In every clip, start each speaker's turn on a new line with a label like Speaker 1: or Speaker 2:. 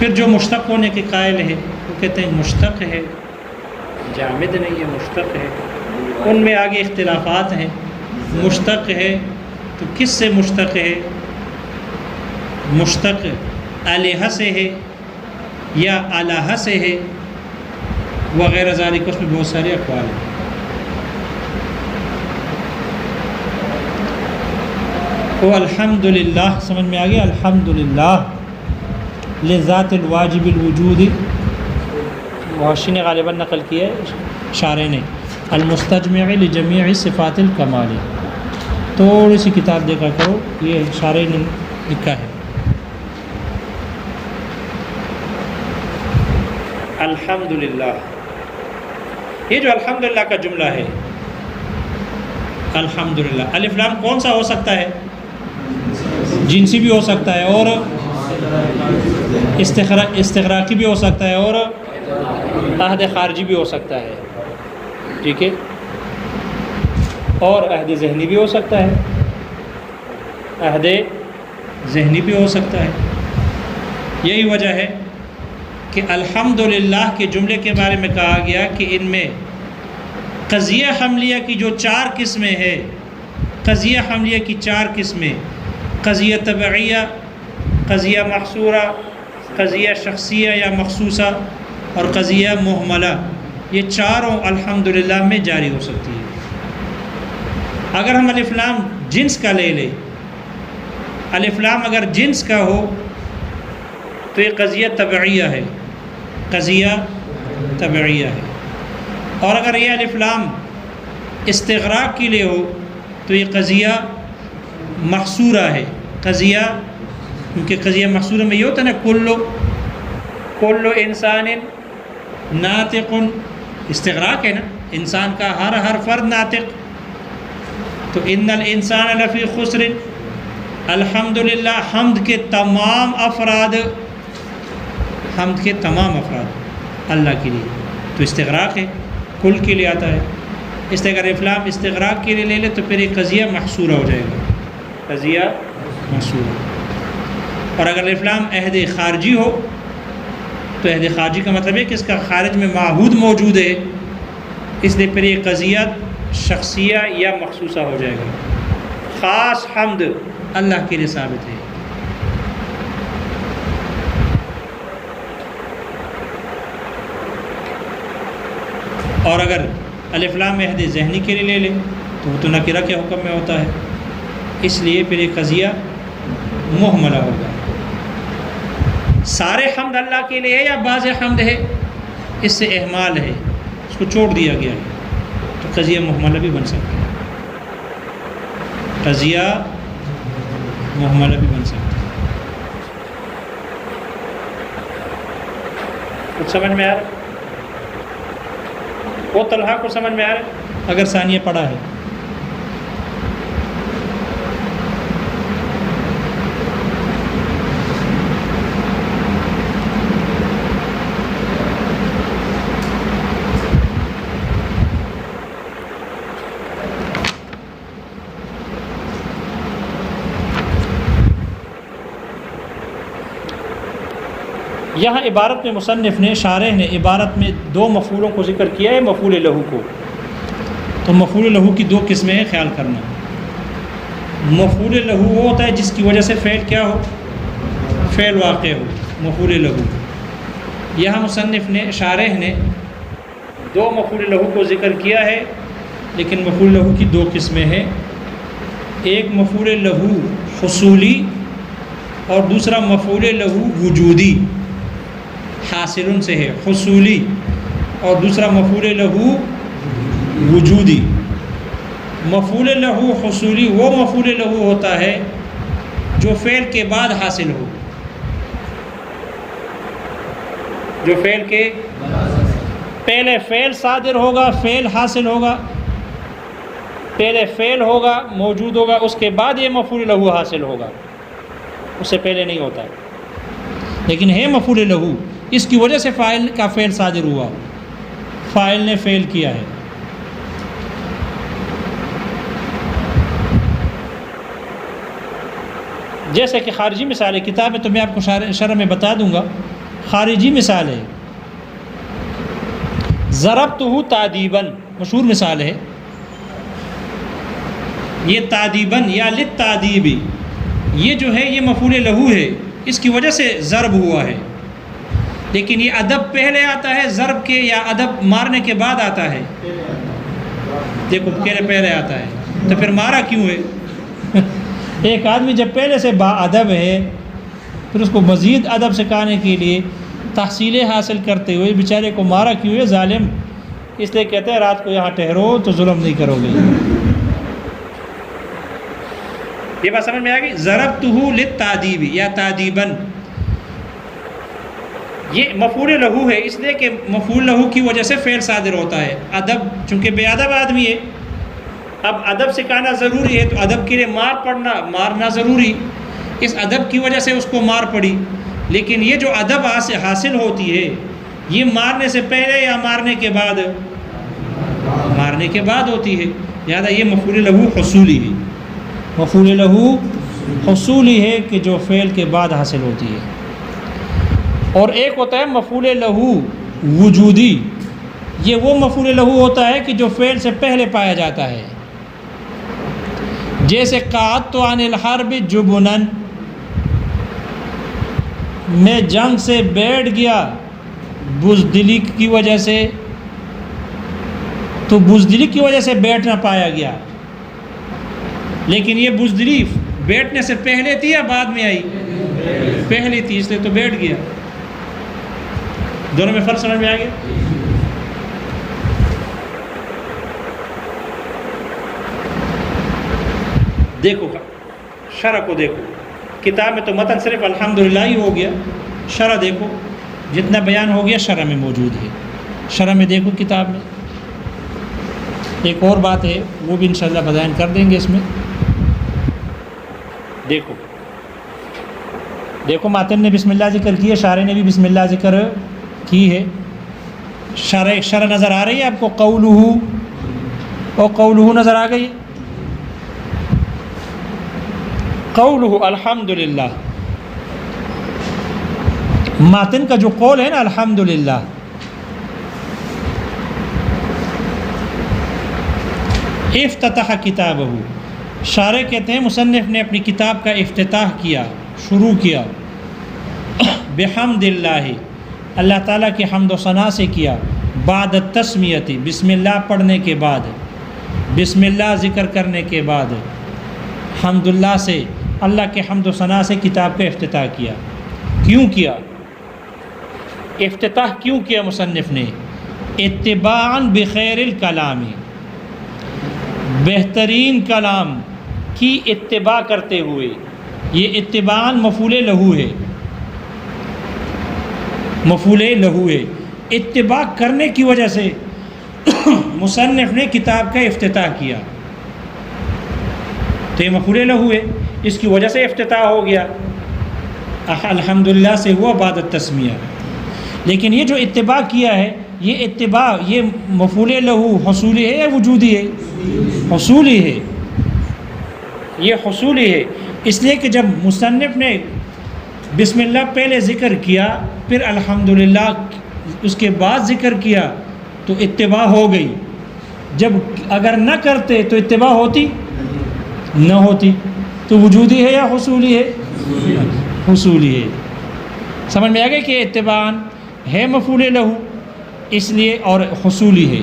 Speaker 1: پھر جو مشتق ہونے کے قائل ہے وہ کہتے ہیں مشتق ہے، جامد نہیں ہے، مشتق ہے۔ ان میں آگے اختلافات ہیں۔ مشتق ہے تو کس سے مشتق ہے؟ مشتق الہ سے ہے یا الہ سے ہے وغیرہ ذالک، اس میں بہت سارے اقوال ہیں۔ وہ الحمدللہ سمجھ میں آ گیا؟ الحمدللہ لذات الواجب الوجود، محشی نے غالباً نقل کیا ہے، شارح نے، المستجمع لجمیع صفات الکمال۔ تھوڑی سی کتاب دیکھا کرو، یہ شارح نے لکھا ہے۔ الحمدللہ، یہ جو الحمدللہ کا جملہ ہے، الحمدللہ، الف لام کون سا ہو سکتا ہے؟ جنسی بھی ہو سکتا ہے، اور استغراقی بھی ہو سکتا ہے، اور عہد خارجی بھی ہو سکتا ہے، ٹھیک ہے، اور عہد ذہنی بھی ہو سکتا ہے، عہد ذہنی بھی ہو سکتا ہے۔ یہی وجہ ہے کہ الحمدللہ کے جملے کے بارے میں کہا گیا کہ ان میں قضیہ حملیہ کی جو 4 قسمیں ہیں، قضیہ حملیہ کی 4 قسمیں، قضیہ تبعیہ، قضیہ محصورہ، قضیہ شخصیہ یا مخصوصہ، اور قضیہ محملہ، یہ چاروں الحمدللہ میں جاری ہو سکتی ہے۔ اگر ہم الف لام جنس کا لے لیں، الف لام اگر جنس کا ہو تو یہ قضیہ تبعیہ ہے، قضیہ تبعیہ ہے، اور اگر یہ الف لام استغراق کے لیے ہو تو یہ قضیہ محصورہ ہے، قضیہ، کیونکہ قضیہ محصورہ میں یہ ہوتا ہے نا کل انسان ناطق، استغراق ہے نا، انسان کا ہر فرد ناطق، تو ان الانسان لفی خسر، الحمدللہ حمد کے تمام افراد، حمد کے تمام افراد اللہ کے لیے، تو استغراق ہے، کل کے لیے آتا ہے۔ اس طرح اگر افلام استغراق کے لیے لے لے تو پھر یہ قضیہ محصورہ ہو جائے گا، قضیہ محصورہ۔ اور اگر افلام عہد خارجی ہو تو عہد خارجی کا مطلب ہے کہ اس کا خارج میں معہود موجود ہے، اس لیے پھر یہ قضیہ شخصیہ یا مخصوصہ ہو جائے گا۔ خاص حمد اللہ کے لیے ثابت ہے۔ اور اگر الف لام عہد ذہنی کے لیے لے لیں تو وہ تو نکرہ کے حکم میں ہوتا ہے، اس لیے پھر یہ قضیہ محملہ ہوگا۔ سارے حمد اللہ کے لیے ہے یا بعض حمد ہے، اس سے اہمال ہے، اس کو چھوڑ دیا گیا ہے، تو قضیہ محملہ بھی بن سکتا ہے، قضیہ محملہ بھی بن سکتا ہے۔ کچھ سمجھ میں آ رہا ہے؟ وہ طلحہ کو سمجھ میں آ رہا ہے اگر ثانیہ پڑھا ہے؟ یہاں عبارت میں مصنف نے، شارح نے عبارت میں 2 مفعولوں کو ذکر کیا ہے، مفعول لہو کو، تو مفعول لہو کی 2 قسمیں ہیں، خیال کرنا۔ مفعول لہو وہ ہوتا ہے جس کی وجہ سے فعل کیا ہو، فعل واقع ہو، مفعول لہو۔ یہاں مصنف نے، شارح نے 2 مفعول لہو کو ذکر کیا ہے، لیکن مفعول لہو کی 2 قسمیں ہیں، ایک مفعول لہو حصولی اور دوسرا مفعول لہو وجودی، حاصل سے ہے حصولی، اور دوسرا مفعول لہو وجودی۔ مفعول لہو حصولی وہ مفعول لہو ہوتا ہے جو فعل کے بعد حاصل ہو، جو فعل کے پہلے فعل صادر ہوگا، فعل حاصل ہوگا، پہلے فعل ہوگا، موجود ہوگا، اس کے بعد یہ مفعول لہو حاصل ہوگا، اس سے پہلے نہیں ہوتا ہے، لیکن ہے مفعول لہو، اس کی وجہ سے فاعل کا فعل صادر ہوا، فاعل نے فعل کیا ہے۔ جیسے کہ خارجی مثال کتاب ہے تو میں آپ کو شرح میں بتا دوں گا خارجی مثال ہے. ضربتہ تعدیباً مشہور مثال ہے. یہ تعدیباً یا للتعدیب یہ جو ہے یہ مفعول لہو ہے، اس کی وجہ سے ضرب ہوا ہے. لیکن یہ ادب پہلے آتا ہے ضرب کے یا ادب مارنے کے بعد آتا ہے؟ دیکھو پہلے آتا ہے تو پھر مارا کیوں ہے؟ ایک آدمی جب پہلے سے با ادب ہے پھر اس کو مزید ادب سکھانے کے لیے تحصیلیں حاصل کرتے ہوئے بیچارے کو مارا کیوں ہے ظالم؟ اس لیے کہتے ہیں رات کو یہاں ٹھہرو تو ظلم نہیں کرو گے. یہ بات سمجھ میں آ گئی؟ ضربتہ للتعدیب یا تعدیباً یہ مفعول لہو ہے، اس لیے کہ مفعول لہو کی وجہ سے فعل صادر ہوتا ہے. ادب چونکہ بے ادب آدمی ہے، اب ادب سکھانا ضروری ہے تو ادب کے لیے مارنا ضروری، اس ادب کی وجہ سے اس کو مار پڑی. لیکن یہ جو ادب حاصل ہوتی ہے یہ مارنے سے پہلے یا مارنے کے بعد؟ مارنے کے بعد ہوتی ہے. لہٰذا یہ مفعول لہو حصولی ہے. مفعول لہو حصولی ہے کہ جو فعل کے بعد حاصل ہوتی ہے. اور ایک ہوتا ہے مفعول لہو وجودی. یہ وہ مفعول لہو ہوتا ہے کہ جو فعل سے پہلے پایا جاتا ہے. جیسے قعدت عن الحرب جبنا، میں جنگ سے بیٹھ گیا بزدلی کی وجہ سے. تو بزدلی کی وجہ سے بیٹھ نہ پایا گیا، لیکن یہ بزدلی بیٹھنے سے پہلے تھی یا بعد میں آئی؟ پہلے تھی، اس لیے تو بیٹھ گیا. دونوں میں فرق سمجھ میں آ گیا؟ دیکھو شرح کو دیکھو، کتاب میں تو متن صرف الحمدللہ ہی ہو گیا، شرح دیکھو جتنا بیان ہو گیا شرح میں موجود ہے. شرح میں دیکھو کتاب میں. ایک اور بات ہے وہ بھی انشاءاللہ بیان کر دیں گے اس میں. دیکھو ماتن نے بسم اللہ ذکر کی ہے، شارح نے بھی بسم اللہ ذکر کی ہے. شرح نظر آ رہی ہے آپ کو؟ قولہ اور قولہ نظر آ گئی. قولہ الحمدللہ، ماتن کا جو قول ہے نا الحمدللہ، افتتح کتابہ، شارح کہتے ہیں مصنف نے اپنی کتاب کا افتتاح کیا، شروع کیا بحمد اللہ، اللہ تعالیٰ کی حمد و ثنا سے کیا. بعد التسمیۃ، بسم اللہ پڑھنے کے بعد، بسم اللہ ذکر کرنے کے بعد حمد اللہ سے، اللہ کے حمد و ثنا سے کتاب کا افتتاح کیا. کیوں کیا افتتاح؟ کیوں کیا مصنف نے؟ اتباعا بخیر الکلام، بہترین کلام کی اتباع کرتے ہوئے. یہ اتباعا مفعول لہو ہے، مفعول لہو ہے. اتباع کرنے کی وجہ سے مصنف نے کتاب کا افتتاح کیا تو یہ مفعول لہو ہے، اس کی وجہ سے افتتاح ہو گیا. الحمدللہ سے ہوا بعد التسمیہ. لیکن یہ جو اتباع کیا ہے یہ اتباع یہ مفعول لہو حصولی ہے یا وجودی ہے؟ حصولی ہے. یہ حصولی ہے، اس لیے کہ جب مصنف نے بسم اللہ پہلے ذکر کیا پھر الحمدللہ اس کے بعد ذکر کیا تو اتباع ہو گئی. جب اگر نہ کرتے تو اتباع ہوتی نہ ہوتی. تو وجودی ہے یا حصولی ہے؟ حصولی ہے. سمجھ میں آ گیا کہ اتباعاً ہے مفعول لہو اس لیے اور حصولی ہے.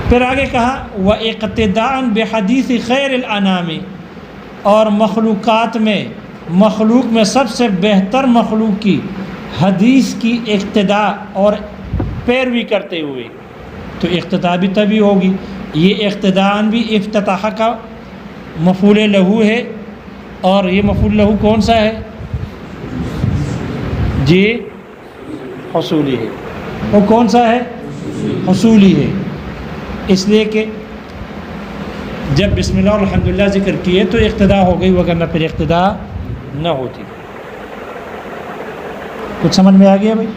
Speaker 1: پھر آگے کہا وَاِقْتِدَاءً بِحَدِيثِ خَيْرِ الْأَنَامِ، اور مخلوق میں سب سے بہتر مخلوق کی حدیث کی اقتداء اور پیروی کرتے ہوئے. تو اقتداء بھی تبھی ہوگی. یہ اقتداءً بھی افتتاح کا مفعول لہو ہے، اور یہ مفعول لہو کون سا ہے جی؟ حصولی ہے. وہ کون سا ہے؟ حصولی ہے. اس لیے کہ جب بسم اللہ اور الحمدللہ ذکر کیے تو اقتداء ہو گئی، وگرنہ پھر اقتداء نہ ہوتی. کچھ سمجھ میں آ گیا بھائی؟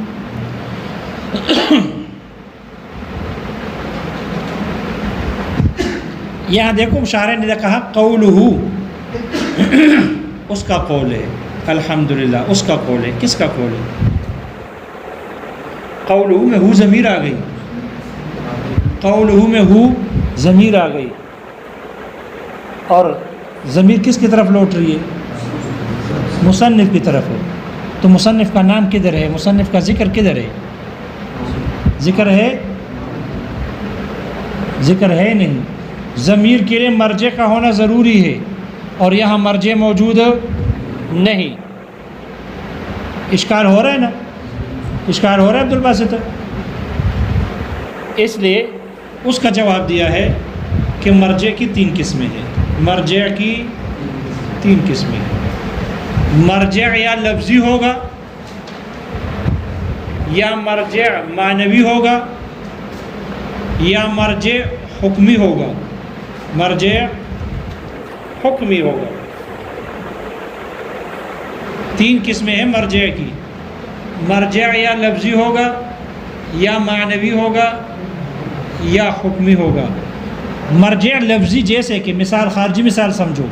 Speaker 1: یہاں دیکھو شارح نے کہا قولہ، اس کا قول ہے. الحمدللہ اس کا قول ہے. کس کا قول ہے؟ قولہ میں ہو ضمیر آ گئی، قولہ میں ہو ضمیر آ گئی، اور ضمیر کس کی طرف لوٹ رہی ہے؟ مصنف کی طرف ہے. تو مصنف کا نام کدھر ہے؟ مصنف کا ذکر کدھر ہے؟ ذکر ہے؟ ذکر ہے نہیں. ضمیر کے لیے مرجع کا ہونا ضروری ہے، اور یہاں مرجع موجود نہیں. اشکال ہو رہا ہے نا؟ اشکال ہو رہا ہے عبدالباسط؟ اس لیے اس کا جواب دیا ہے کہ مرجع کی 3 قسمیں ہیں. مرجع کی 3 قسمیں ہیں. مرجع یا لفظی ہوگا، یا مرجع معنوی ہوگا، یا مرجع حکمی ہوگا. مرجع حکمی ہوگا. 3 قسمیں ہیں مرجع کی. مرجع یا لفظی ہوگا، یا معنوی ہوگا، یا حکمی ہوگا. مرجع لفظی جیسے کہ مثال، خارجی مثال سمجھو،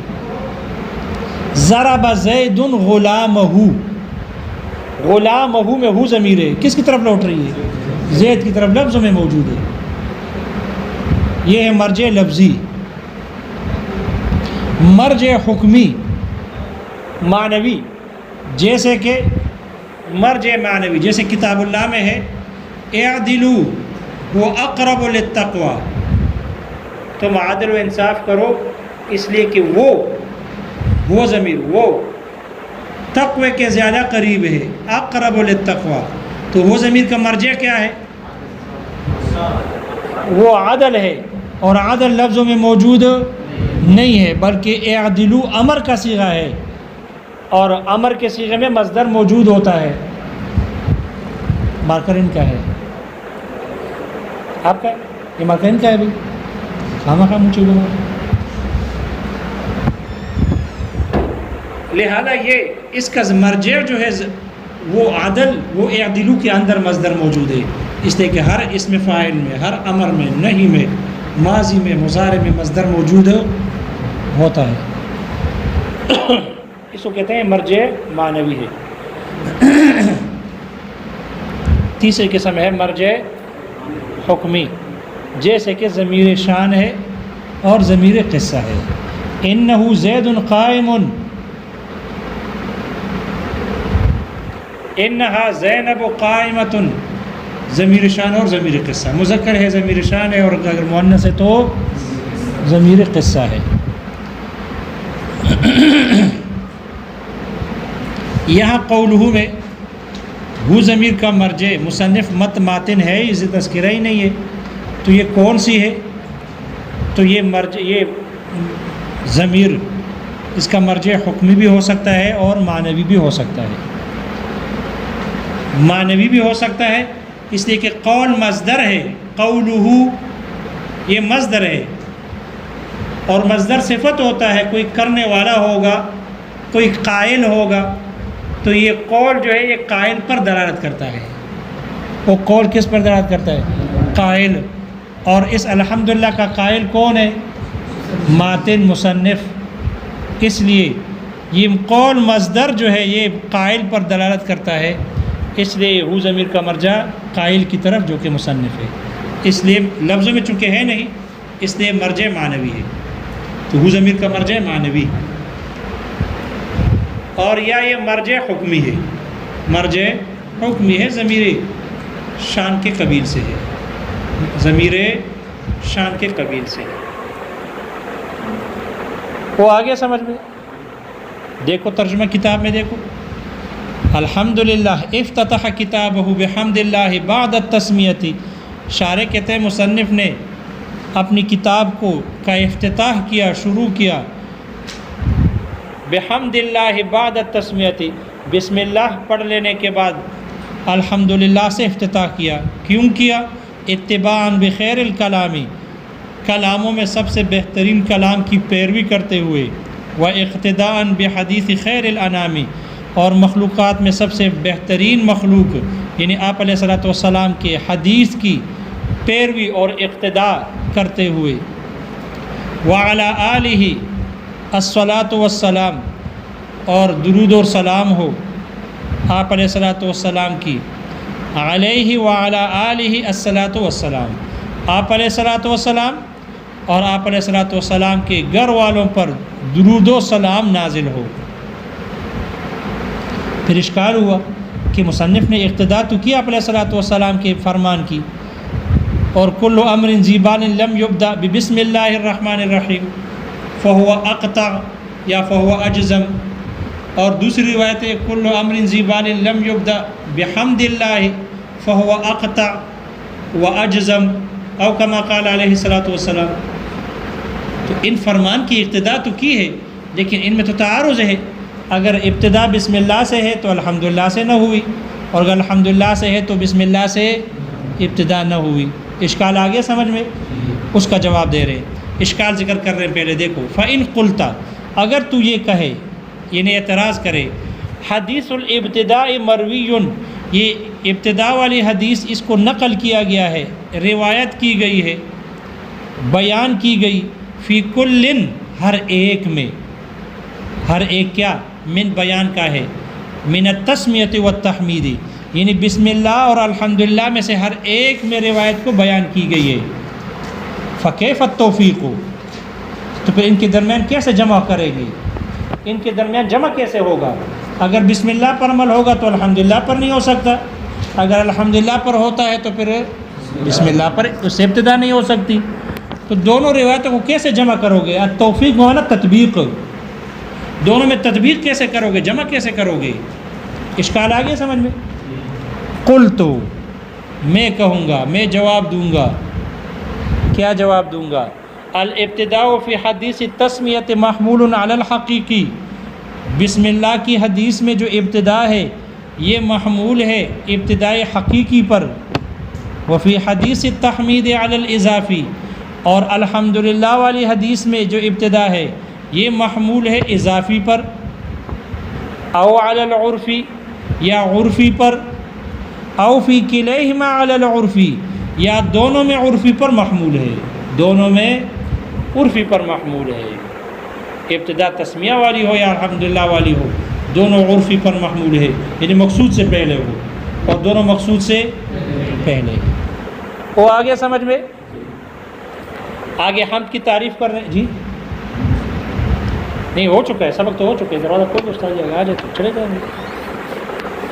Speaker 1: ضرب زید غلامہ، غلامہ میں ہو ضمیر ہے، کس کی طرف لوٹ رہی ہے؟ زید کی طرف، لفظ میں موجود ہے. یہ ہے مرجع لفظی. مرجع حکمی معنوی جیسے کہ مرجع معنوی جیسے کتاب اللہ میں ہے اعدلوا وہ اقرب للتقوی، تم عدل و انصاف کرو، اس لیے کہ وہ ضمیر وہ تقوی کے زیادہ قریب ہے. اقرب للتقوی، تو وہ ضمیر کا مرجع کیا ہے؟ وہ عدل ہے، اور عدل لفظوں میں موجود نہیں ہے، بلکہ اعدلوا امر کا صیغہ ہے، اور امر کے صیغے میں مصدر موجود ہوتا ہے. مارکر ان کا ہے، آپ کا یہ مارکر ان کا ہے بھائی، خواہ مجھے بنا. لہذا یہ اس کا مرجع جو ہے وہ عدل، وہ اعدلو کے اندر مصدر موجود ہے، اس لیے کہ ہر اسم فاعل میں، ہر امر میں، نہی میں، ماضی میں، مضارع میں مصدر موجود ہوتا ہے. اس کو کہتے ہیں مرجع معنوی ہے. تیسری قسم ہے مرجع حکمی، جیسے کہ ضمیر شان ہے اور ضمیر قصہ ہے. انہ زید قائم، انہا زینب قائمۃ، ضمیر شان اور ضمیر قصہ. مذکر ہے ضمیر شان ہے، اور اگر مؤنث ہے تو ضمیر قصہ ہے. یہاں قولہ میں ہو ضمیر کا مرجع مصنف مت ماتن ہے، اسے تذکرہ ہی نہیں ہے، تو یہ کون سی ہے؟ تو یہ ضمیر اس کا مرجع حکمی بھی ہو سکتا ہے اور معنوی بھی ہو سکتا ہے. معنوی بھی ہو سکتا ہے اس لیے کہ قول مصدر ہے، قولہ یہ مصدر ہے، اور مصدر صفت ہوتا ہے، کوئی کرنے والا ہوگا، کوئی قائل ہوگا، تو یہ قول جو ہے یہ قائل پر دلالت کرتا ہے. وہ قول کس پر دلالت کرتا ہے؟ قائل. اور اس الحمدللہ کا قائل کون ہے؟ ماتن مصنف. اس لیے یہ قول مصدر جو ہے یہ قائل پر دلالت کرتا ہے، اس لیے ہو ضمیر کا مرجع قائل کی طرف جو کہ مصنف ہے. اس لیے لفظوں میں چونکہ ہے نہیں، اس لیے مرجع معنوی ہے. تو ہو ضمیر کا مرجع معنوی، اور یا یہ مرجع حکمی ہے. مرجع حکمی ہے، ضمیر شان کے قبیل سے ہے، ضمیر شان کے قبیل سے ہے. وہ آگے سمجھ میں دیکھو، ترجمہ کتاب میں دیکھو. الحمدللہ افتتح کتابہ بحمد اللہ بعد التسمیۃ. شارح کہتے ہیں مصنف نے اپنی کتاب کا افتتاح کیا، شروع کیا بحمد اللہ بعد التسمیۃ، بسم اللہ پڑھ لینے کے بعد الحمدللہ سے افتتاح کیا. کیوں کیا؟ اتباعا بخیر الکلامی، کلاموں میں سب سے بہترین کلام کی پیروی کرتے ہوئے، و اقتداء بحدیث خیر الانامی، اور مخلوقات میں سب سے بہترین مخلوق یعنی آپ علیہ الصلوۃ والسلام کے حدیث کی پیروی اور اقتداء کرتے ہوئے، وعلی آلہ الصلاۃ والسلام، اور درود و سلام ہو آپ علیہ الصلاۃ والسلام کی، علیہ وعلی آلہ الصلاۃ والسلام، آپ علیہ الصلاۃ والسلام اور آپ علیہ الصلاۃ والسلام کے گھر والوں پر درود و سلام نازل ہو۔ پھر اشکال ہوا کہ مصنف نے اقتداء تو کیا آپ علیہ الصلاۃ والسلام کے فرمان کی، اور کل امر ذی بال لم یبدأ ببسم اللہ الرحمن الرحیم فہو اقطع یا فہو اجزم، اور دوسری روایت ہے کل امر ذی بال لم یبدأ بحمد اللہ فہو اقطع و اجزم او کما قال علیہ الصلاۃ والسلام۔ تو ان فرمان کی اقتداء تو کی ہے، لیکن ان میں تو تعارض ہے۔ اگر ابتدا بسم اللہ سے ہے تو الحمدللہ سے نہ ہوئی، اور اگر الحمدللہ سے ہے تو بسم اللہ سے ابتدا نہ ہوئی۔ اشکال آ گیا سمجھ میں؟ اس کا جواب دے رہے ہیں، اشکال ذکر کر رہے ہیں پہلے دیکھو۔ فَإِن قُلْتَ، اگر تو یہ کہے، یعنی اعتراض کرے، حدیث الابتداء مروی، یہ ابتدا والی حدیث اس کو نقل کیا گیا ہے، روایت کی گئی ہے، بیان کی گئی، فی کلن، ہر ایک میں، ہر ایک کیا من بیان کا ہے، من التسمیۃ والتحمید، یعنی بسم اللہ اور الحمدللہ میں سے ہر ایک میں روایت کو بیان کی گئی ہے۔ فکیف التوفیق، تو پھر ان کے درمیان کیسے جمع کرے گی؟ ان کے درمیان جمع کیسے ہوگا؟ اگر بسم اللہ پر عمل ہوگا تو الحمدللہ پر نہیں ہو سکتا، اگر الحمدللہ پر ہوتا ہے تو پھر بسم اللہ پر اس سے ابتدا نہیں ہو سکتی۔ تو دونوں روایتوں کو کیسے جمع کرو گے؟ التوفیق ہوا نا تطبیق، دونوں میں تطبیق کیسے کرو گے، جمع کیسے کرو گے؟ اشکال آ گیا سمجھ میں؟ قلت، میں کہوں گا، میں جواب دوں گا، کیا جواب دوں گا؟ الابتداء فی حدیث التسمیۃ محمول علی الحقیقی، بسم اللہ کی حدیث میں جو ابتدا ہے یہ محمول ہے ابتداء حقیقی پر، وفی حدیث التحمید علی الاضافی، اور الحمدللہ والی حدیث میں جو ابتدا ہے یہ محمول ہے اضافی پر، او علی العرفی، یا عرفی پر، او فی کلیہما علی العرفی، یا دونوں میں عرفی پر محمول ہے، دونوں میں عرفی پر محمول ہے، ابتدا تسمیہ والی ہو یا الحمدللہ والی ہو، دونوں عرفی پر محمول ہے، یعنی مقصود سے پہلے ہو اور دونوں مقصود سے پہلے۔ وہ آگے سمجھ میں؟ آگے حمد کی تعریف کر رہے ہیں جی، نہیں ہو چکا ہے سبق، تو ہو چکا ہے، دروازہ کوئی استاد آ جائے تو چلے جائیں گے،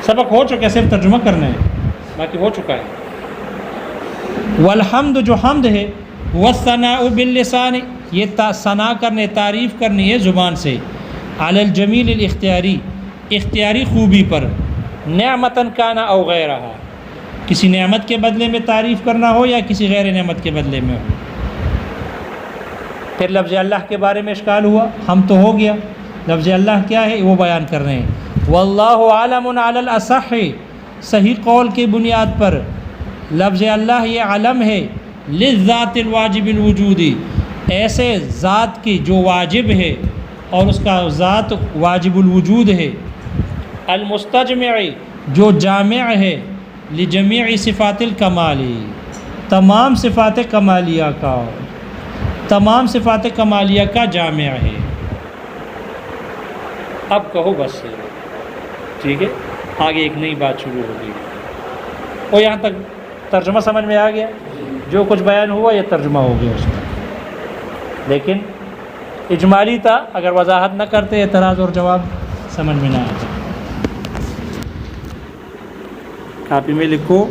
Speaker 1: سبق ہو چکا ہے، صرف ترجمہ کرنا ہے، باقی ہو چکا ہے۔ والحمد، جو حمد ہے، والثناء باللسان، یہ ثنا کرنے، تعریف کرنی ہے زبان سے، علی الجمیل الاختیاری، اختیاری خوبی پر، نعمتاً کان او غیرہا، کسی نعمت کے بدلے میں تعریف کرنا ہو یا کسی غیر نعمت کے بدلے میں ہو۔ پھر لفظ اللہ کے بارے میں اشکال ہوا، ہم تو ہو گیا، لفظ اللہ کیا ہے وہ بیان کر رہے ہیں۔ واللہ عالم علی الاصح، صحیح قول کی بنیاد پر لفظ اللہ یہ علم ہے، للذات الواجب الوجودی، ایسے ذات کی جو واجب ہے اور اس کا ذات واجب الوجود ہے، المستجمع، جو جامع ہے، لجمیع صفات الکمالی، تمام صفات کمالیہ کا، تمام صفات کمالیہ کا جامع ہے۔ اب کہو بس، ٹھیک ہے، آگے ایک نئی بات شروع ہو گئی۔ اور یہاں تک ترجمہ سمجھ میں آ گیا، جو کچھ بیان ہوا یہ ترجمہ ہو گیا اس کا، لیکن اجمالی تھا، اگر وضاحت نہ کرتے اعتراض اور جواب سمجھ میں نہ آتا۔ کاپی میں لکھو